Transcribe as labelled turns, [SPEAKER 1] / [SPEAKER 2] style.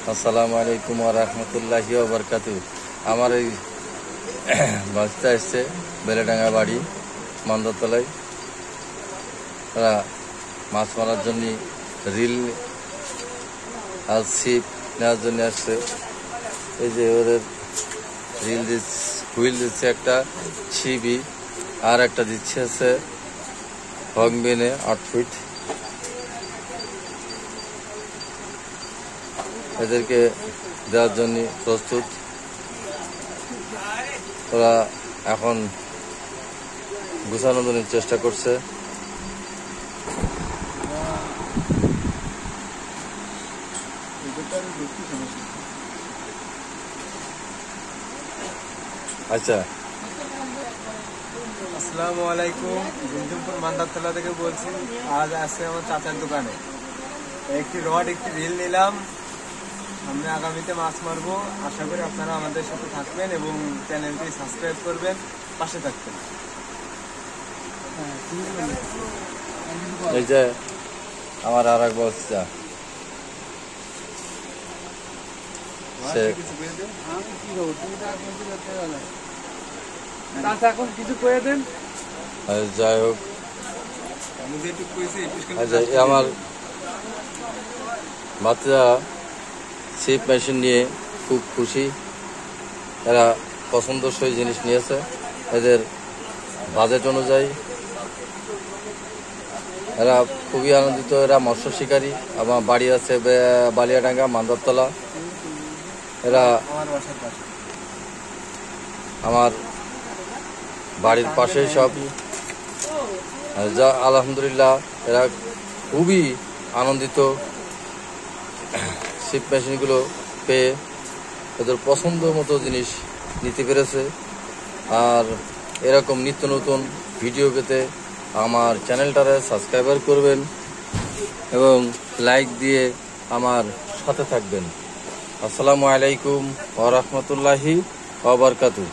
[SPEAKER 1] আসসালামু আলাইকুম ওয়া রাহমাতুল্লাহি ওয়া বারাকাতুহু। আমার এই বাচ্চা এসছে বেলেডাঙ্গা বাড়ি মান্দারতলায়। তারা মাছ মারার জন্য রিল আর ছিপ নেওয়ার জন্য আসছে। এই যে ওদের রিল হুইল দিচ্ছে একটা, ছিপি আর একটা দিচ্ছে হচ্ছে হংবেনে 8 ফিট। এদেরকে দেওয়ার জন্য প্রস্তুত। ওরা এখন গুছানোর জন্য চেষ্টা করছে। আচ্ছা,
[SPEAKER 2] আসসালামু আলাইকুম। ঝুমঝুমপুর মান্দারতলা থেকে বলছি। আজ আসছে আমার চাচার দোকানে একটি রড, একটি রিল নিলাম। আমরা আগামীতে মাছ মারবো। আশা করি আপনারা আমাদের সাথে থাকবেন এবং চ্যানেলটি সাবস্ক্রাইব করবেন, পাশে থাকবেন।
[SPEAKER 1] এই যে আমার আর এক বাচ্চা
[SPEAKER 2] এখন কিছু করে দেন।
[SPEAKER 1] যাই হোক, আমার বাচ্চা ছিপ মেশিন নিয়ে খুব খুশি। এরা পছন্দসই জিনিস নিয়েছে। এদের বাজেট অনুযায়ী এরা খুবই আনন্দিত। এরা মৎস্য শিকারী। আমার বাড়ি আছে বালিয়াডাঙ্গা মান্দারতলা। এরা আমার বাড়ির পাশেই সব। যা আলহামদুলিল্লাহ, এরা খুবই আনন্দিত ছিপ মেশিনগুলো পেয়ে। এদের পছন্দ মতো জিনিস নিতে পেরেছে। আর এরকম নিত্য নতুন ভিডিও পেতে আমার চ্যানেলটারে সাবস্ক্রাইবার করবেন এবং লাইক দিয়ে আমার সাথে থাকবেন। আসসালামু আলাইকুম ওয়া রাহমাতুল্লাহি ওয়া বারাকাতুহু।